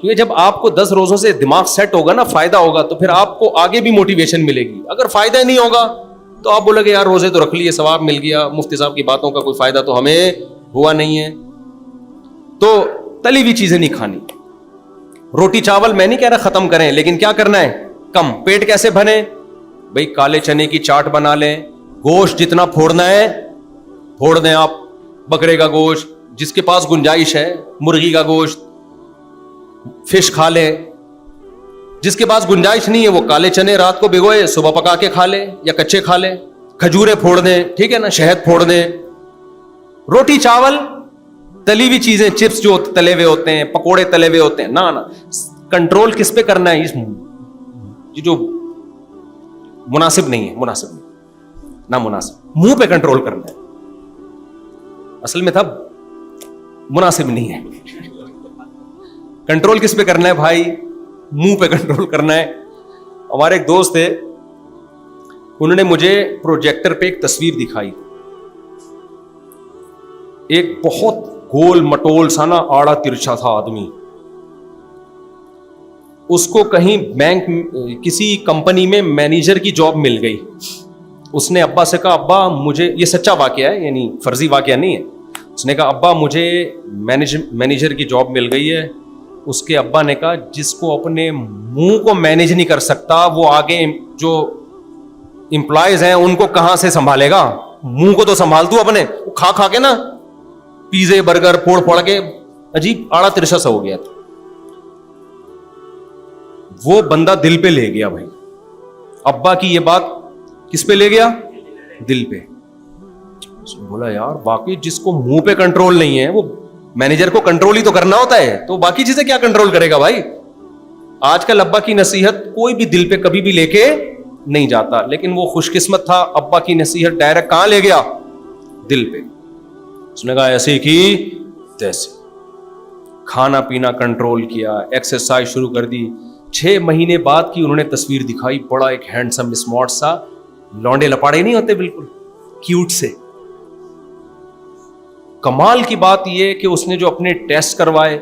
کیونکہ جب آپ کو 10 روزوں سے دماغ سیٹ ہوگا نا, فائدہ ہوگا, تو پھر آپ کو آگے بھی موٹیویشن ملے گی. اگر فائدہ ہی نہیں ہوگا تو آپ بولے کہ یار روزے تو رکھ لیے, ثواب مل گیا, مفتی صاحب کی باتوں کا کوئی فائدہ تو ہمیں ہوا نہیں ہے. تو تلی ہوئی چیزیں نہیں کھانی. روٹی چاول میں نہیں کہہ رہا ختم کریں, لیکن کیا کرنا ہے, کم. پیٹ کیسے بھرے بھائی, کالے چنے کی چاٹ بنا لیں, گوشت جتنا پھوڑنا ہے پھوڑ دیں آپ, بکرے کا گوشت, جس کے پاس گنجائش ہے مرغی کا گوشت, فش کھا لے. جس کے پاس گنجائش نہیں ہے وہ کالے چنے رات کو بھگوئے صبح پکا کے کھا لے یا کچے کھا لے. کھجورے پھوڑ دیں, ٹھیک ہے نا, شہد پھوڑ دیں. روٹی چاول, تلی ہوئی چیزیں, چپس جو تلے ہوئے ہوتے ہیں, پکوڑے تلے ہوئے ہوتے ہیں, نا کنٹرول کس پہ کرنا ہے, اس جو مناسب نہیں ہے, مناسب نہیں, نہ مناسب, منہ پہ کنٹرول کرنا ہے. اصل میں تھا مناسب نہیں ہے. کنٹرول کس پہ کرنا ہے بھائی, منہ پہ کنٹرول کرنا ہے. ہمارے ایک دوست تھے, انہوں نے مجھے پروجیکٹر پہ ایک تصویر دکھائی. ایک بہت گول مٹول سا نا آڑا ترچھا تھا آدمی. اس کو کہیں بینک کسی کمپنی میں مینیجر کی جاب مل گئی. اس نے ابا سے کہا, ابا مجھے, یہ سچا واقعہ ہے یعنی فرضی واقعہ نہیں ہے, اس نے کہا ابا مجھے مینیجر کی جاب مل گئی ہے. اس کے ابا نے کہا جس کو اپنے منہ کو مینیج نہیں کر سکتا وہ آگے جو امپلائیز ہیں ان کو کہاں سے سنبھالے گا. منہ کو تو سنبھال تو اپنے, کھا کھا کے نا پیزے برگر پھوڑ پھوڑ کے عجیب آڑا ترشا سا ہو گیا تھا. وہ بندہ دل پہ لے گیا بھائی. ابا کی یہ بات کس پہ لے گیا, دل پہ. بولا یار باقی جس کو منہ پہ کنٹرول نہیں ہے وہ مینیجر کو کنٹرول ہی تو کرنا ہوتا ہے, تو باقی چیزیں کیا کنٹرول کرے گا بھائی. آج کل ابا کی نصیحت کوئی بھی دل پہ کبھی بھی لے کے نہیں جاتا, لیکن وہ خوش قسمت تھا, ابا کی نصیحت ڈائریکٹ کہاں لے گیا, دل پہ. اس نے کہا ایسے کی تیسے, کھانا پینا کنٹرول کیا, ایکسرسائز شروع کر دی. 6 مہینے بعد کی انہوں نے تصویر دکھائی, بڑا ایک ہینڈسم اسمارٹ سا, لونڈے لپاڑے نہیں ہوتے بالکل کیوٹ سے. کمال کی بات یہ کہ اس نے جو اپنے ٹیسٹ کروائے,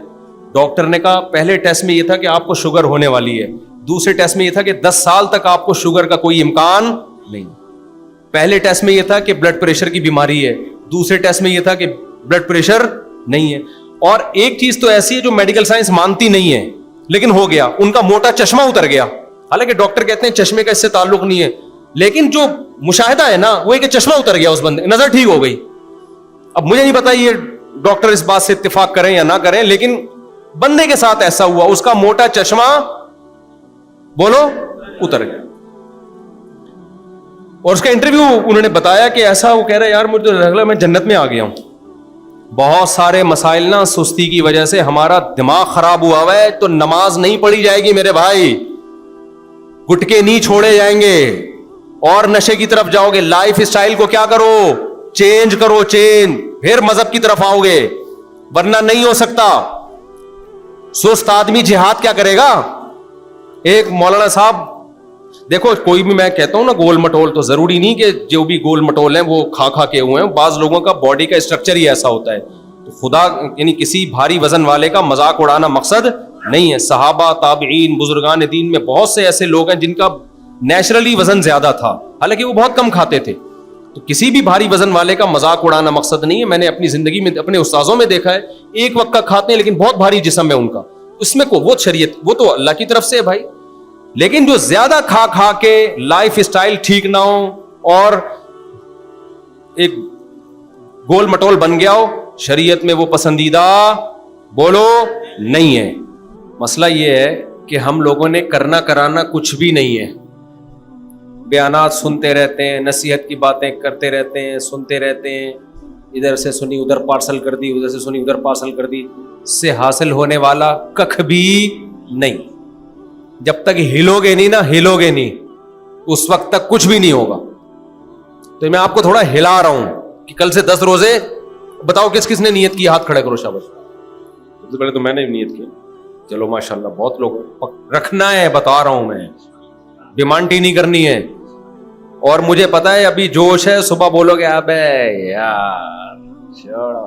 ڈاکٹر نے کہا پہلے ٹیسٹ میں یہ تھا کہ آپ کو شوگر ہونے والی ہے, دوسرے ٹیسٹ میں یہ تھا کہ 10 سال تک آپ کو شوگر کا کوئی امکان نہیں. پہلے ٹیسٹ میں یہ تھا کہ بلڈ پریشر کی بیماری ہے, دوسرے ٹیسٹ میں یہ تھا کہ بلڈ پریشر نہیں ہے. اور ایک چیز تو ایسی ہے جو میڈیکل سائنس مانتی نہیں ہے لیکن ہو گیا, ان کا موٹا چشمہ اتر گیا. حالانکہ ڈاکٹر کہتے ہیں چشمے کا اس سے تعلق نہیں ہے, لیکن جو مشاہدہ ہے نا وہ ہے کہ چشمہ اتر گیا اس بندے, نظر ٹھیک ہو گئی. اب مجھے نہیں پتا یہ ڈاکٹر اس بات سے اتفاق کریں یا نہ کریں, لیکن بندے کے ساتھ ایسا ہوا, اس کا موٹا چشمہ بولو اتر گیا. اور اس کا انٹرویو انہوں نے بتایا کہ ایسا, وہ کہہ رہا ہے یار مجھے لگا میں جنت میں آ گیا ہوں. بہت سارے مسائل نا سستی کی وجہ سے ہمارا دماغ خراب ہوا ہوا ہے, تو نماز نہیں پڑھی جائے گی میرے بھائی, گٹکے نہیں چھوڑے جائیں گے اور نشے کی طرف جاؤ گے. لائف اسٹائل کو کیا کرو, چینج کرو, چینج, پھر مذہب کی طرف آؤ گے, ورنہ نہیں ہو سکتا. سست آدمی جہاد کیا کرے گا. ایک مولانا صاحب, دیکھو کوئی بھی میں کہتا ہوں نا گول مٹول, تو ضروری نہیں کہ جو بھی گول مٹول ہیں وہ کھا کھا کے ہوئے ہیں. بعض لوگوں کا باڈی کا اسٹرکچر ہی ایسا ہوتا ہے. تو خدا یعنی کسی بھاری وزن والے کا مذاق اڑانا مقصد نہیں ہے. صحابہ, تابعین, بزرگان دین میں بہت سے ایسے لوگ ہیں جن کا نیچرلی وزن زیادہ تھا, حالانکہ وہ بہت کم کھاتے تھے. تو کسی بھی بھاری وزن والے کا مذاق اڑانا مقصد نہیں ہے. میں نے اپنی زندگی میں اپنے استاذوں میں دیکھا ہے, ایک وقت کا کھاتے ہیں لیکن بہت بھاری جسم ہے ان کا, اس میں کو وہ شریعت, وہ تو اللہ کی طرف سے ہے بھائی. لیکن جو زیادہ کھا کھا کے لائف اسٹائل ٹھیک نہ ہو اور ایک گول مٹول بن گیا ہو, شریعت میں وہ پسندیدہ بولو نہیں ہے. مسئلہ یہ ہے کہ ہم لوگوں نے کرنا کرانا کچھ بھی نہیں ہے. بیانات سنتے رہتے ہیں, نصیحت کی باتیں کرتے رہتے ہیں, سنتے رہتے ہیں, ادھر سے سنی ادھر پارسل کر دی, ادھر سے سنی ادھر پارسل کر دی, سے حاصل ہونے والا کخ بھی نہیں. جب تک ہلو گے نہیں نا, ہلو گے نہیں, اس وقت تک کچھ بھی نہیں ہوگا. تو میں آپ کو تھوڑا ہلا رہا ہوں کہ کل سے 10 روزے بتاؤ کس کس نے نیت کی, ہاتھ کھڑے کرو. شاباش. سب سے پہلے تو میں نے نیت کی, چلو ماشاءاللہ بہت لوگ. رکھنا ہے, بتا رہا ہوں میں, ڈیمانڈ ہی نہیں کرنی ہے. اور مجھے پتا ہے ابھی جوش ہے, صبح بولو گے ابے یار چھوڑو,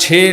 6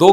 2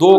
2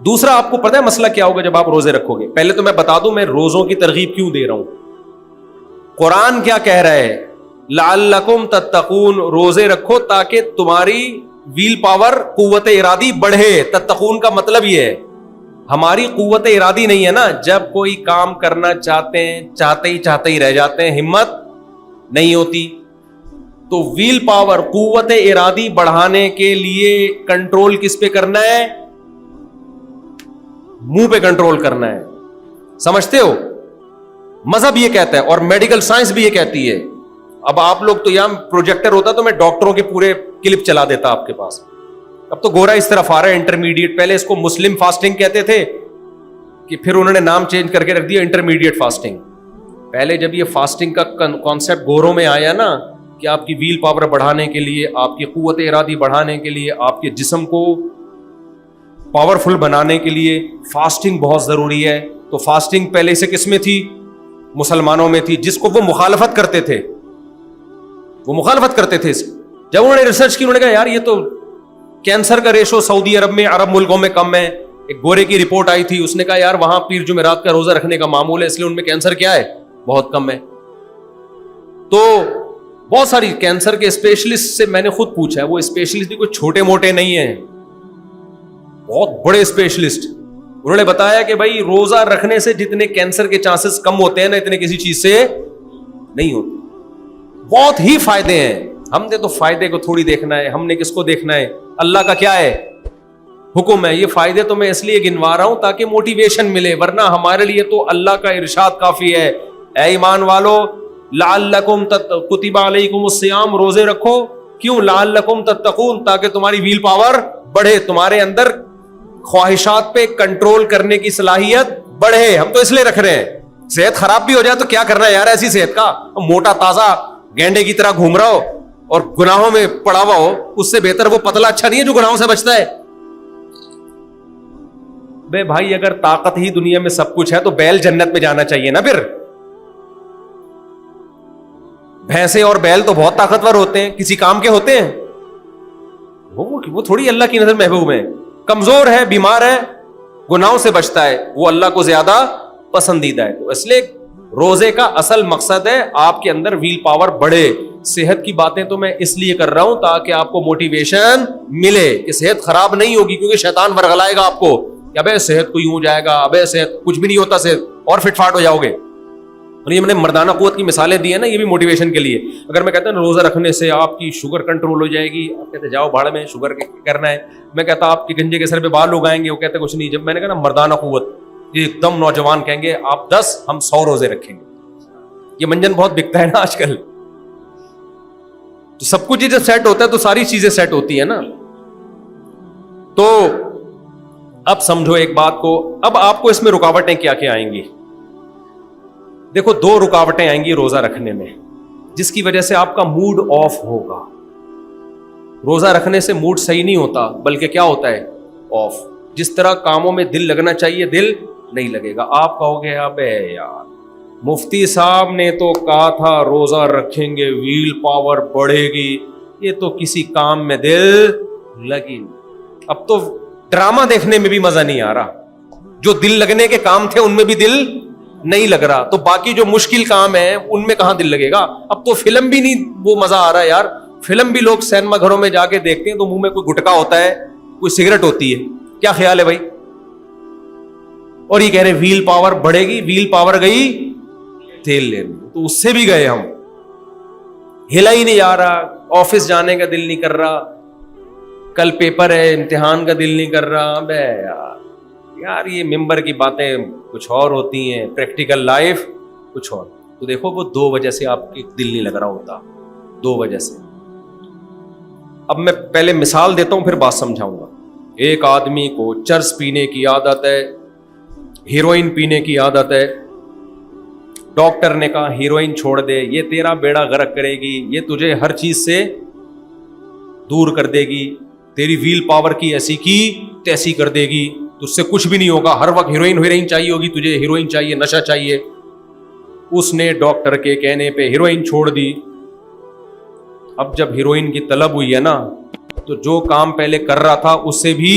دوسرا آپ کو پتہ ہے مسئلہ کیا ہوگا جب آپ روزے رکھو گے؟ پہلے تو میں بتا دوں میں روزوں کی ترغیب کیوں دے رہا ہوں. قرآن کیا کہہ رہا ہے؟ لعلکم تتقون، روزے رکھو تاکہ تمہاری ویل پاور، قوت ارادی بڑھے. تتقون کا مطلب یہ ہے ہماری قوت ارادی نہیں ہے نا، جب کوئی کام کرنا چاہتے ہی رہ جاتے ہیں، ہمت نہیں ہوتی. تو ویل پاور، قوت ارادی بڑھانے کے لیے کنٹرول کس پہ کرنا ہے؟ منہ پہ کنٹرول کرنا ہے. سمجھتے ہو؟ مذہب یہ کہتا ہے اور میڈیکل سائنس بھی یہ کہتی ہے. اب آپ لوگ تو یہاں پروجیکٹر ہوتا تو میں ڈاکٹروں کے پورے کلپ چلا دیتا آپ کے پاس. اب تو گورا اس طرف آ رہا ہے انٹرمیڈیٹ. پہلے اس کو مسلم فاسٹنگ کہتے تھے کہ پھر انہوں نے نام چینج کر کے رکھ دیا انٹرمیڈیٹ فاسٹنگ. پہلے جب یہ فاسٹنگ کا کانسیپٹ گوروں میں آیا نا کہ آپ کی ویل پاور بڑھانے کے لیے، آپ کی قوت ارادی بڑھانے کے لیے، آپ کے جسم کو پاورفل بنانے کے لیے فاسٹنگ بہت ضروری ہے. تو فاسٹنگ پہلے سے کس میں تھی؟ مسلمانوں میں تھی، جس کو وہ مخالفت کرتے تھے. جب انہوں نے ریسرچ کی، انہوں نے کہا یار یہ تو کینسر کا ریشو سعودی عرب میں، عرب ملکوں میں کم ہے. ایک گورے کی رپورٹ آئی تھی، اس نے کہا یار وہاں پیر جمعرات کا روزہ رکھنے کا معمول ہے، اس لیے ان میں کینسر کیا ہے؟ بہت کم ہے. تو بہت ساری کینسر کے اسپیشلسٹ سے میں نے خود پوچھا ہے، وہ اسپیشلسٹ بھی کوئی چھوٹے موٹے نہیں ہیں، بہت بڑے اسپیشلسٹ. انہوں نے بتایا کہ بھائی روزہ رکھنے سے جتنے کینسر کے چانسز کم ہوتے ہیں نا، اتنے کسی چیز سے نہیں ہوتے. بہت ہی فائدے ہیں. ہم نے تو فائدے کو تھوڑی دیکھنا ہے، ہم نے کس کو دیکھنا ہے؟ اللہ کا کیا ہے؟ حکم ہے. یہ فائدے تو میں اس لیے گنوا رہا ہوں تاکہ موٹیویشن ملے، ورنہ ہمارے لیے تو اللہ کا ارشاد کافی ہے. اے ایمان والو لعلکم کتب علیکم الصیام، روزے رکھو. کیوں؟ لعلکم تتقون، تاکہ تمہاری ویل پاور بڑھے، تمہارے اندر خواہشات پہ کنٹرول کرنے کی صلاحیت بڑھے. ہم تو اس لیے رکھ رہے ہیں. صحت خراب بھی ہو جائے تو کیا کرنا ہے یار ایسی صحت کا؟ موٹا تازہ گینڈے کی طرح گھوم رہا ہو اور گناہوں میں پڑا ہوا ہو، اس سے بہتر وہ پتلا اچھا نہیں ہے جو گناہوں سے بچتا ہے. بے بھائی اگر طاقت ہی دنیا میں سب کچھ ہے تو بیل جنت میں جانا چاہیے نا. پھر بھینسیں اور بیل تو بہت طاقتور ہوتے ہیں، کسی کام کے ہوتے ہیں؟ وہ تھوڑی اللہ کی نظر محبوب ہے. کمزور ہے، بیمار ہے، گناہوں سے بچتا ہے، وہ اللہ کو زیادہ پسندیدہ ہے. تو اس لیے روزے کا اصل مقصد ہے آپ کے اندر ویل پاور بڑھے. صحت کی باتیں تو میں اس لیے کر رہا ہوں تاکہ آپ کو موٹیویشن ملے کہ صحت خراب نہیں ہوگی، کیونکہ شیطان ورغلائے گا آپ کو کہ ابے صحت کو یوں ہو جائے گا، ابے صحت کچھ بھی نہیں ہوتا، صحت اور فٹ فاٹ ہو جاؤ گے. اور یہ میں نے مردانہ قوت کی مثالیں دی ہیں نا، یہ بھی موٹیویشن کے لیے. اگر میں کہتا ہوں روزہ رکھنے سے آپ کی شوگر کنٹرول ہو جائے گی، آپ کہتے جاؤ بھاڑ میں، شوگر کرنا ہے. میں کہتا آپ کے گنجے کے سر پہ بال اگائیں گے، وہ کہتے کچھ نہیں. جب میں نے کہا نا مردانہ قوت، ایک دم نوجوان کہیں گے آپ 10 ہم 100 روزے رکھیں گے. یہ منجن بہت بکتا ہے نا آج کل. تو سب کچھ جب سیٹ ہوتا ہے تو ساری چیزیں سیٹ ہوتی ہیں نا. تو اب سمجھو ایک بات کو، اب آپ کو اس میں رکاوٹیں کیا کیا آئیں گی؟ دیکھو 2 رکاوٹیں آئیں گی روزہ رکھنے میں، جس کی وجہ سے آپ کا موڈ آف ہوگا. روزہ رکھنے سے موڈ صحیح نہیں ہوتا، بلکہ کیا ہوتا ہے؟ آف. جس طرح کاموں میں دل لگنا چاہیے دل نہیں لگے گا. آپ کہو گے ابے یار مفتی صاحب نے تو کہا تھا روزہ رکھیں گے ویل پاور بڑھے گی، یہ تو کسی کام میں دل لگی. اب تو ڈرامہ دیکھنے میں بھی مزہ نہیں آ رہا، جو دل لگنے کے کام تھے ان میں بھی دل نہیں لگ رہا، تو باقی جو مشکل کام ہے ان میں کہاں دل لگے گا؟ اب تو فلم بھی نہیں وہ مزہ آ رہا ہے یار. فلم بھی لوگ سینما گھروں میں جا کے دیکھتے ہیں تو منہ میں کوئی گٹکا ہوتا ہے، کوئی سگریٹ ہوتی ہے. کیا خیال ہے بھائی؟ اور یہ کہہ رہے ویل پاور بڑھے گی، ویل پاور گئی تیل لینے. تو اس سے بھی گئے ہم، ہلا ہی نہیں جا رہا. آفس جانے کا دل نہیں کر رہا، کل پیپر ہے امتحان کا دل نہیں کر رہا. بے یار یہ ممبر کی باتیں کچھ اور ہوتی ہیں، پریکٹیکل لائف کچھ اور. تو دیکھو وہ 2 وجہ سے آپ کی دل نہیں لگ رہا ہوتا، 2 وجہ سے. اب میں پہلے مثال دیتا ہوں پھر بات سمجھاؤں گا. ایک آدمی کو چرس پینے کی عادت ہے، ہیروئن پینے کی عادت ہے. ڈاکٹر نے کہا ہیروئن چھوڑ دے، یہ تیرا بیڑا غرق کرے گی، یہ تجھے ہر چیز سے دور کر دے گی، تیری ویل پاور کی ایسی کی تیسی کر دے گی، تجھ سے کچھ بھی نہیں ہوگا، ہر وقت ہیروئن چاہیے ہوگی تجھے، ہیروئن چاہیے، نشہ چاہیے. اس نے ڈاکٹر کے کہنے پہ ہیروئن چھوڑ دی. اب جب ہیروئن کی طلب ہوئی ہے نا، تو جو کام پہلے کر رہا تھا اس سے بھی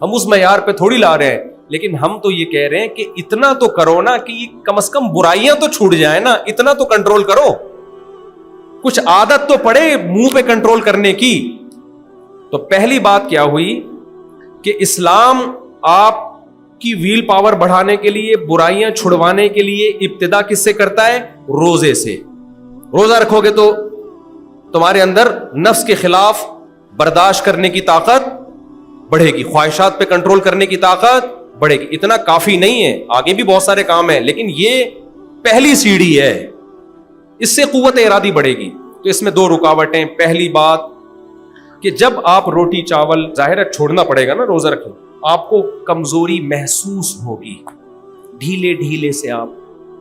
ہم اس معیار پہ تھوڑی لا رہے ہیں, لیکن ہم تو یہ کہہ رہے ہیں کہ اتنا تو کرو نا کہ کم از کم برائیاں تو چھوٹ جائیں نا, اتنا تو کنٹرول کرو, کچھ عادت تو پڑے منہ پہ کنٹرول کرنے کی. تو پہلی بات کیا ہوئی کہ اسلام آپ کی ویل پاور بڑھانے کے لیے, برائیاں چھڑوانے کے لیے ابتدا کس سے کرتا ہے؟ روزے سے. روزہ رکھو گے تو تمہارے اندر نفس کے خلاف برداشت کرنے کی طاقت بڑھے گی, خواہشات پہ کنٹرول کرنے کی طاقت بڑھے گی. اتنا کافی نہیں ہے, آگے بھی بہت سارے کام ہیں, لیکن یہ پہلی سیڑھی ہے, اس سے قوت ارادی بڑھے گی. تو اس میں 2 رکاوٹیں. پہلی بات کہ جب آپ روٹی چاول, ظاہر ہے چھوڑنا پڑے گا نا روزہ رکھیں, آپ کو کمزوری محسوس ہوگی, ڈھیلے ڈھیلے سے آپ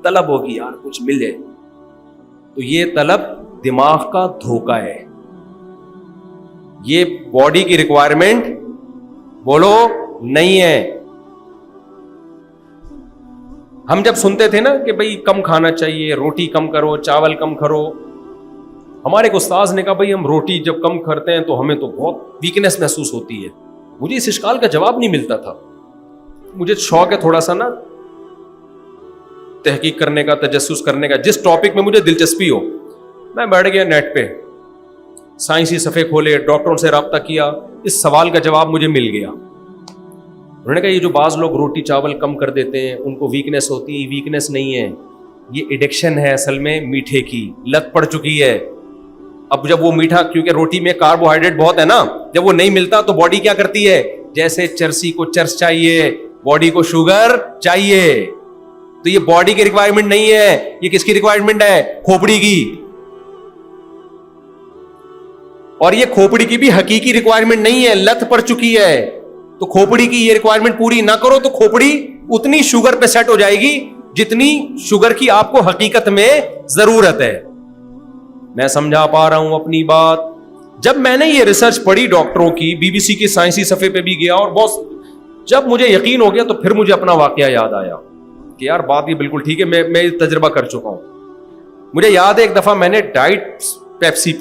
طلب ہوگی یار کچھ مل جائے. تو یہ طلب دماغ کا دھوکہ ہے, یہ باڈی کی ریکوائرمنٹ بولو نہیں ہے. ہم جب سنتے تھے نا کہ بھئی کم کھانا چاہیے, روٹی کم کرو, چاول کم کرو, ہمارے ایک استاذ نے کہا بھئی ہم روٹی جب کم کرتے ہیں تو ہمیں تو بہت ویکنس محسوس ہوتی ہے. مجھے اس اشکال کا جواب نہیں ملتا تھا. مجھے شوق ہے تھوڑا سا نا تحقیق کرنے کا, تجسس کرنے کا, جس ٹاپک میں مجھے دلچسپی ہو. میں بیٹھ گیا نیٹ پہ, سائنسی صفحے کھولے, ڈاکٹروں سے رابطہ کیا, اس سوال کا جواب مجھے مل گیا. انہوں نے کہا یہ جو بعض لوگ روٹی چاول کم کر دیتے ہیں ان کو ویکنس ہوتی ہے, ویکنس نہیں ہے, یہ ایڈکشن ہے اصل میں میٹھے کی, لت پڑ چکی ہے. اب جب وہ میٹھا, کیونکہ روٹی میں کاربوہائیڈریٹ بہت ہے نا, جب وہ نہیں ملتا تو باڈی کیا کرتی ہے, جیسے چرسی کو چرس چاہیے, باڈی کو شوگر چاہیے. تو یہ باڈی کی ریکوائرمنٹ نہیں ہے, یہ کس کی ریکوائرمنٹ ہے؟ کھوپڑی کی. اور یہ کھوپڑی کی بھی حقیقی ریکوائرمنٹ نہیں ہے, لت پڑ چکی ہے. تو کھوپڑی کی یہ ریکوائرمنٹ پوری نہ کرو تو کھوپڑی اتنی شوگر پہ سیٹ ہو جائے گی جتنی شوگر کی آپ کو حقیقت میں ضرورت ہے. میں سمجھا پا رہا ہوں اپنی بات؟ جب میں نے یہ ریسرچ پڑھی ڈاکٹروں کی, BBC کی سائنسی صفحے پہ بھی گیا, اور بہت جب مجھے یقین ہو گیا تو پھر مجھے اپنا واقعہ یاد آیا کہ یار بات یہ بالکل ٹھیک ہے, میں تجربہ کر چکا ہوں. مجھے یاد ہے ایک دفعہ میں نے ڈائٹ پیپسی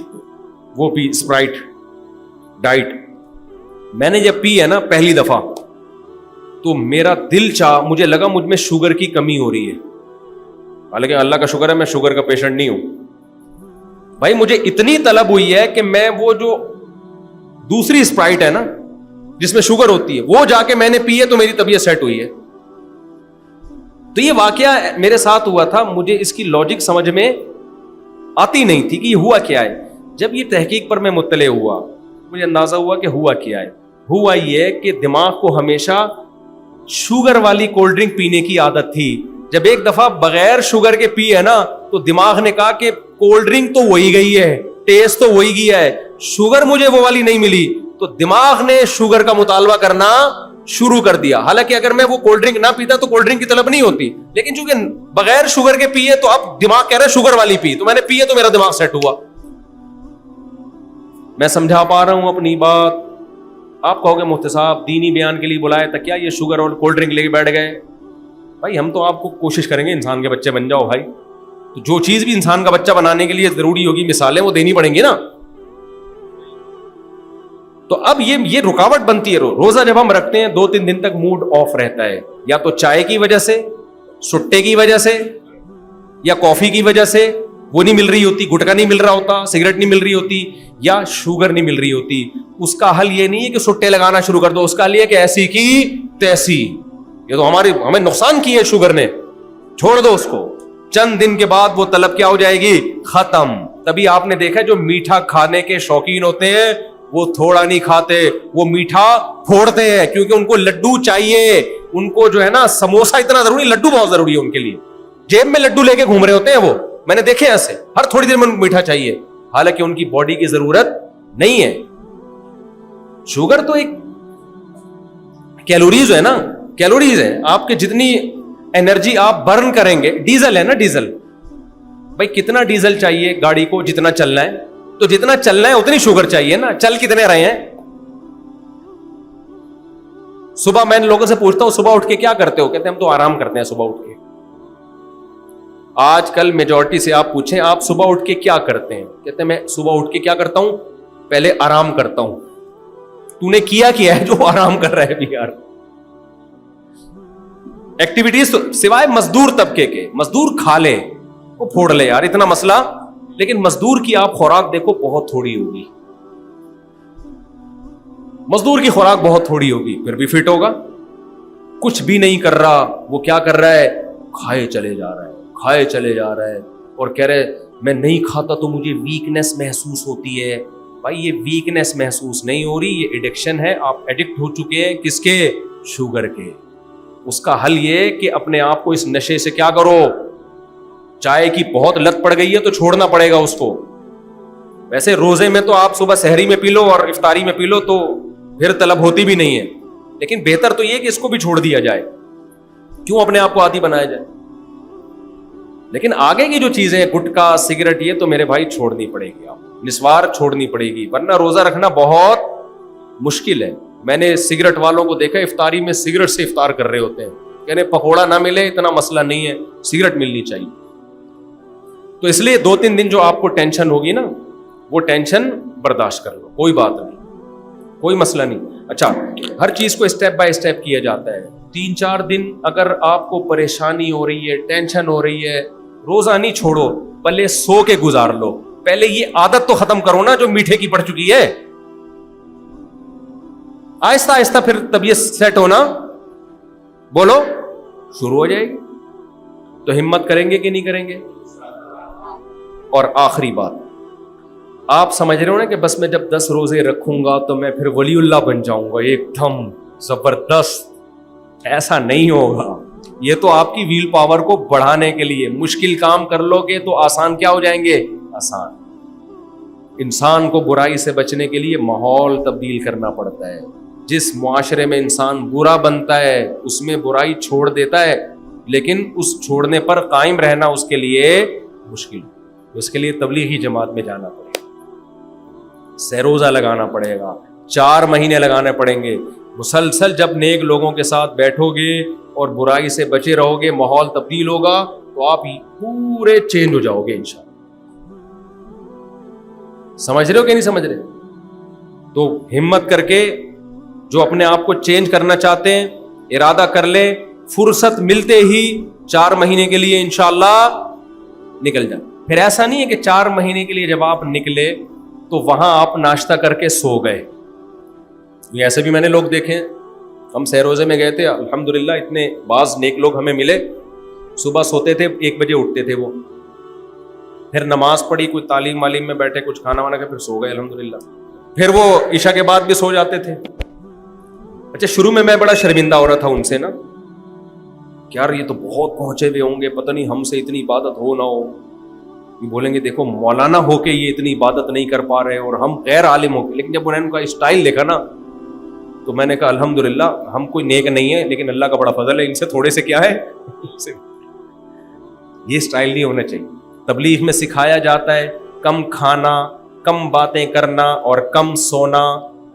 وہ پی, اسپرائٹ ڈائٹ میں نے جب پی ہے نا پہلی دفعہ, تو میرا دل چاہ, مجھے لگا مجھ میں شوگر کی کمی ہو رہی ہے. حالانکہ اللہ کا شکر ہے میں شوگر کا پیشنٹ نہیں ہوں. بھائی مجھے اتنی طلب ہوئی ہے کہ میں وہ جو دوسری اسپرائٹ ہے نا جس میں شوگر ہوتی ہے وہ جا کے میں نے پی ہے تو میری طبیعت سیٹ ہوئی ہے. تو یہ واقعہ میرے ساتھ ہوا تھا, مجھے اس کی لاجک سمجھ میں آتی نہیں تھی کہ یہ ہوا کیا ہے. جب یہ تحقیق پر میں مطلع ہوا مجھے اندازہ ہوا کہ ہوا کیا ہے. ہوا یہ کہ دماغ کو ہمیشہ شوگر والی کولڈ ڈرنک پینے کی عادت تھی. جب ایک دفعہ بغیر شوگر کے پی ہے نا تو دماغ نے کہا کہ کولڈ ڈرنک تو وہی گئی ہے, ٹیسٹ تو وہی گیا ہے, شوگر مجھے وہ والی نہیں ملی. تو دماغ نے شوگر کا مطالبہ کرنا شروع کر دیا. حالانکہ اگر میں وہ کولڈ ڈرنک نہ پیتا تو کولڈ ڈرنک کی طلب نہیں ہوتی, لیکن چونکہ بغیر شوگر کے پیے تو اب دماغ کہہ رہا ہے شوگر والی پی, تو میں نے پیے تو میرا دماغ سیٹ ہوا. میں سمجھا پا رہا ہوں اپنی بات؟ آپ کہو گے مفتی صاحب دینی بیان کے لیے بلائے تھا کیا یہ شوگر اور کولڈ ڈرنک لے کے بیٹھ گئے؟ بھائی ہم تو آپ کو کوشش کریں گے انسان کے بچے بن جاؤ بھائی. تو جو چیز بھی انسان کا بچہ بنانے کے لیے ضروری ہوگی, مثالیں وہ دینی پڑیں گی نا. تو اب یہ رکاوٹ بنتی ہے. روزہ جب ہم رکھتے ہیں 2-3 دن تک موڈ آف رہتا ہے, یا تو چائے کی وجہ سے, سٹے کی وجہ سے, یا کافی کی وجہ سے, وہ نہیں مل رہی ہوتی, گٹکا نہیں مل رہا ہوتا, سگریٹ نہیں مل رہی ہوتی, یا شوگر نہیں مل رہی ہوتی. اس کا حل یہ نہیں ہے کہ سٹے لگانا شروع کر دو, اس کا حل یہ کہ ایسی کی تیسی, یہ تو ہمیں نقصان کی ہے شوگر نے, چھوڑ دو اس کو. چند دن کے بعد وہ طلب کیا ہو جائے گی, ختم. تبھی آپ نے دیکھا جو میٹھا کھانے کے شوقین ہوتے ہیں وہ تھوڑا نہیں کھاتے, وہ میٹھا پھوڑتے ہیں, کیونکہ ان کو لڈو چاہیے. ان کو جو ہے نا سموسا اتنا ضروری, لڈو بہت ضروری ہے ان کے لیے. جیب میں لڈو لے کے گھوم رہے ہوتے ہیں وہ, میں نے دیکھے ایسے, ہر تھوڑی دیر میں ان کو میٹھا چاہیے, حالانکہ ان کی باڈی کی ضرورت نہیں ہے. شوگر تو ایک کیلوریز ہے نا, کیلوریز ہے. آپ کے جتنی انرجی آپ برن کریں گے, ڈیزل ہے نا ڈیزل, بھائی کتنا ڈیزل چاہیے گاڑی کو جتنا چلنا ہے, تو جتنا چلنا ہے اتنی شوگر چاہیے نا. چل کتنے رہے ہیں؟ صبح میں لوگوں سے پوچھتا ہوں صبح اٹھ کے کیا کرتے ہو, کہتے ہیں ہم تو آرام کرتے ہیں صبح اٹھ کے. آج کل میجورٹی سے آپ پوچھیں آپ صبح اٹھ کے کیا کرتے ہیں, کہتے ہیں میں صبح اٹھ کے کیا کرتا ہوں, پہلے آرام کرتا ہوں. تو نے کیا ہے جو آرام کر رہا ہے ابھی یار. ایکٹیویٹیز سوائے مزدور طبقے کے, مزدور کھا لے وہ پھوڑ لے یار, اتنا مسئلہ, لیکن مزدور کی آپ خوراک دیکھو بہت تھوڑی ہوگی, مزدور کی خوراک بہت تھوڑی ہوگی, پھر بھی فٹ ہوگا. کچھ بھی نہیں کر رہا, وہ کیا کر رہا ہے, کھائے چلے جا رہا ہے, کھائے چلے جا رہا ہے, اور کہہ رہے میں نہیں کھاتا تو مجھے ویکنیس محسوس ہوتی ہے. بھائی یہ ویکنیس محسوس نہیں ہو رہی, یہ ایڈکشن ہے, آپ ایڈکٹ ہو چکے ہیں. کس کے؟ شوگر کے. اس کا حل یہ کہ اپنے آپ کو اس نشے سے کیا کرو, چائے کی بہت لت پڑ گئی ہے تو چھوڑنا پڑے گا اس کو. ویسے روزے میں تو آپ صبح سحری میں پی لو اور افطاری میں پی لو تو پھر طلب ہوتی بھی نہیں ہے, لیکن بہتر تو یہ کہ اس کو بھی چھوڑ دیا جائے. کیوں اپنے آپ کو عادی بنایا جائے؟ لیکن آگے کی جو چیزیں گٹکا, سگریٹ, یہ تو میرے بھائی چھوڑنی پڑے گی, آپ نسوار چھوڑنی پڑے گی, ورنہ روزہ رکھنا بہت مشکل ہے. میں نے سگریٹ والوں کو دیکھا افطاری میں سگریٹ سے افطار کر رہے ہوتے ہیں. کہنے پکوڑا نہ ملے اتنا مسئلہ نہیں ہے, سگریٹ ملنی چاہیے. تو اس لیے 2-3 دن جو آپ کو ٹینشن ہوگی نا, وہ ٹینشن برداشت کر لو, کوئی بات نہیں, کوئی مسئلہ نہیں. اچھا, ہر چیز کو اسٹیپ بائی اسٹیپ کیا جاتا ہے. 3-4 دن اگر آپ کو پریشانی ہو رہی ہے, ٹینشن ہو رہی ہے, روزہ نہیں چھوڑو, پہلے سو کے گزار لو. پہلے یہ عادت تو ختم کرو نا جو میٹھے کی پڑ چکی ہے. آہستہ آہستہ پھر طبیعت سیٹ ہونا, بولو, شروع ہو جائے گی. تو ہمت کریں گے کہ نہیں کریں گے؟ اور آخری بات, آپ سمجھ رہے ہو نا کہ بس میں جب 10 روزے رکھوں گا تو میں پھر ولی اللہ بن جاؤں گا ایک دم زبردست. ایسا نہیں ہوگا. یہ تو آپ کی ویل پاور کو بڑھانے کے لیے, مشکل کام کر لو گے تو آسان کیا ہو جائیں گے, آسان. انسان کو برائی سے بچنے کے لیے ماحول تبدیل کرنا پڑتا ہے. جس معاشرے میں انسان برا بنتا ہے اس میں برائی چھوڑ دیتا ہے, لیکن اس چھوڑنے پر قائم رہنا اس کے لیے مشکل. اس کے لیے تبلیغی جماعت میں جانا پڑے گا, سہ روزہ لگانا پڑے گا, 4 مہینے لگانے پڑیں گے. مسلسل جب نیک لوگوں کے ساتھ بیٹھو گے اور برائی سے بچے رہو گے, ماحول تبدیل ہوگا تو آپ پورے چینج ہو جاؤ گے انشاءاللہ. سمجھ رہے ہو کہ نہیں سمجھ رہے؟ تو ہمت کر کے جو اپنے آپ کو چینج کرنا چاہتے ہیں ارادہ کر لیں, فرصت ملتے ہی 4 مہینے کے لیے انشاءاللہ نکل جائیں. پھر ایسا نہیں ہے کہ 4 مہینے کے لیے جب آپ نکلے تو وہاں آپ ناشتہ کر کے سو گئے. ایسے بھی میں نے لوگ دیکھے, ہم سہ روزے میں گئے تھے, الحمدللہ اتنے بعض نیک لوگ ہمیں ملے, صبح سوتے تھے 1 بجے اٹھتے تھے وہ, پھر نماز پڑھی, کوئی تعلیم والیم میں بیٹھے, کچھ کھانا وانا کے پھر سو گئے الحمدللہ. پھر وہ عشاء کے بعد بھی سو جاتے تھے. اچھا, شروع میں بڑا شرمندہ ہو رہا تھا ان سے نا, کہ یار یہ تو بہت پہنچے ہوئے ہوں گے, پتہ نہیں ہم سے اتنی عبادت ہو نہ ہو. بولیں گے دیکھو مولانا ہو کے یہ اتنی عبادت نہیں کر پا رہے اور ہم غیر عالم ہو کے. لیکن جب انہوں نے ان کا اسٹائل دیکھا نا تو میں نے کہا الحمدللہ ہم کوئی نیک نہیں ہے, لیکن اللہ کا بڑا فضل ہے, ان سے تھوڑے سے کیا ہے, یہ اسٹائل نہیں ہونا چاہیے. تبلیغ میں سکھایا جاتا ہے کم کھانا, کم باتیں کرنا اور کم سونا,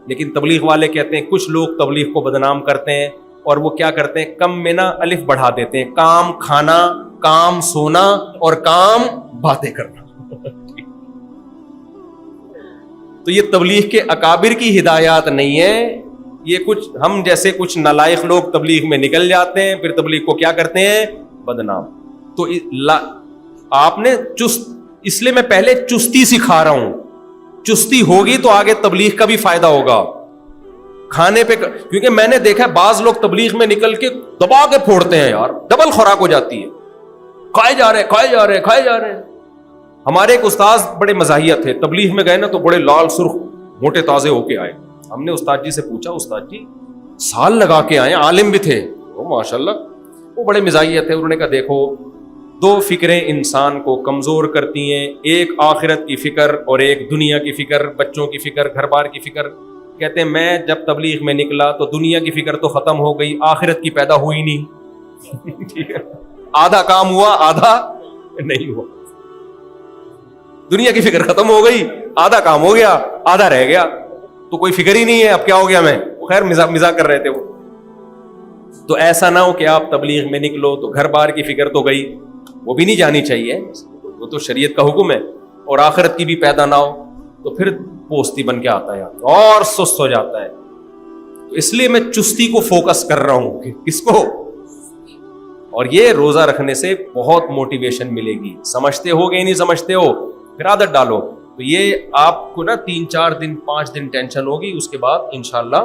لیکن تبلیغ والے کہتے ہیں, کچھ لوگ تبلیغ کو بدنام کرتے ہیں اور وہ کیا کرتے ہیں, کم میں نا الف بڑھا دیتے ہیں, کام کھانا, کام سونا اور کام باتیں کرنا. تو یہ تبلیغ کے اکابر کی ہدایات نہیں ہے, یہ کچھ ہم جیسے کچھ نالائق لوگ تبلیغ میں نکل جاتے ہیں, پھر تبلیغ کو کیا کرتے ہیں, بدنام. تو آپ نے چست, اس لیے میں پہلے چستی سکھا رہا ہوں, چستی ہوگی تو آگے تبلیغ کا بھی فائدہ ہوگا. کھانے پہ, کیونکہ میں نے دیکھا بعض لوگ تبلیغ میں نکل کے دبا کے پھوڑتے ہیں یار, ڈبل خوراک ہو جاتی ہے, کھائے جا رہے ہیں. ہمارے ایک استاد بڑے مزاحیہ تھے, تبلیغ میں گئے نا تو بڑے لال سرخ موٹے تازے ہو کے آئے. ہم نے استاد جی سے پوچھا, استاد جی سال لگا کے آئے, عالم بھی تھے وہ ماشاءاللہ, وہ بڑے مزاحیہ تھے. انہوں نے کہا دیکھو 2 فکریں انسان کو کمزور کرتی ہیں, ایک آخرت کی فکر اور ایک دنیا کی فکر, بچوں کی فکر, گھر بار کی فکر. کہتے ہیں میں جب تبلیغ میں نکلا تو دنیا کی فکر تو ختم ہو گئی, آخرت کی پیدا ہوئی نہیں. آدھا کام ہوا, آدھا نہیں ہوا. دنیا کی فکر ختم ہو گئی, آدھا کام ہو گیا, آدھا رہ گیا. تو کوئی فکر ہی نہیں ہے, اب کیا ہو گیا. میں خیر مزاق کر رہے تھے وہ. تو ایسا نہ ہو کہ آپ تبلیغ میں نکلو تو گھر بار کی فکر تو گئی, وہ بھی نہیں جانی چاہیے, وہ تو شریعت کا حکم ہے, اور آخرت کی بھی پیدا نہ ہو تو پھر پوستی بن کے آتا ہے اور سست ہو جاتا ہے. تو اس لیے میں چستی کو فوکس کر رہا ہوں کہ کس کو, اور یہ روزہ رکھنے سے بہت موٹیویشن ملے گی. سمجھتے ہو کہ نہیں سمجھتے ہو, پھر عادت ڈالو. تو یہ آپ کو نا 3-4 دن 5 دن ٹینشن ہوگی, اس کے بعد انشاءاللہ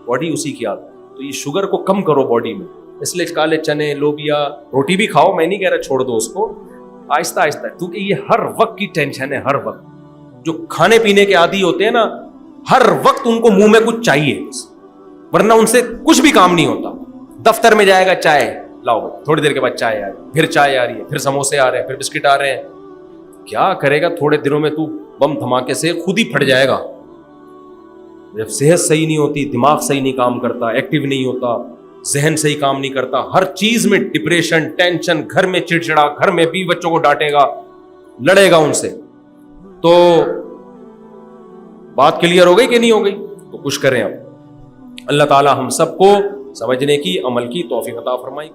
باڈی اسی کی عادت. تو یہ شوگر کو کم کرو باڈی میں, اس لیے کالے چنے, لوبیا, روٹی بھی کھاؤ, میں نہیں کہہ رہا چھوڑ دو اس کو, آہستہ آہستہ, کیونکہ یہ ہر وقت کی ٹینشن ہے. ہر وقت جو کھانے پینے کے عادی ہوتے ہیں نا, ہر وقت ان کو منہ میں کچھ چاہیے, ورنہ ان سے کچھ بھی کام نہیں ہوتا. دفتر میں جائے گا, چائے لاؤ بھائی, تھوڑی دیر کے بعد چائے آ رہی ہے, پھر چائے آ رہی ہے, پھر سموسے آ رہے ہیں, پھر بسکٹ آ رہے ہیں. کیا کرے گا تھوڑے دنوں میں, تو بم دھماکے سے خود ہی پھٹ جائے گا. جب صحت صحیح نہیں ہوتی, دماغ صحیح نہیں کام کرتا, ایکٹیو نہیں ہوتا, ذہن صحیح کام نہیں کرتا, ہر چیز میں ڈپریشن, ٹینشن, گھر میں چڑچڑا, گھر میں بھی بچوں کو ڈانٹے گا, لڑے گا ان سے. تو بات کلیئر ہو گئی کہ نہیں ہو گئی؟ تو کچھ کریں اب. اللہ تعالی ہم سب کو سمجھنے کی, عمل کی توفیق عطا فرمائے.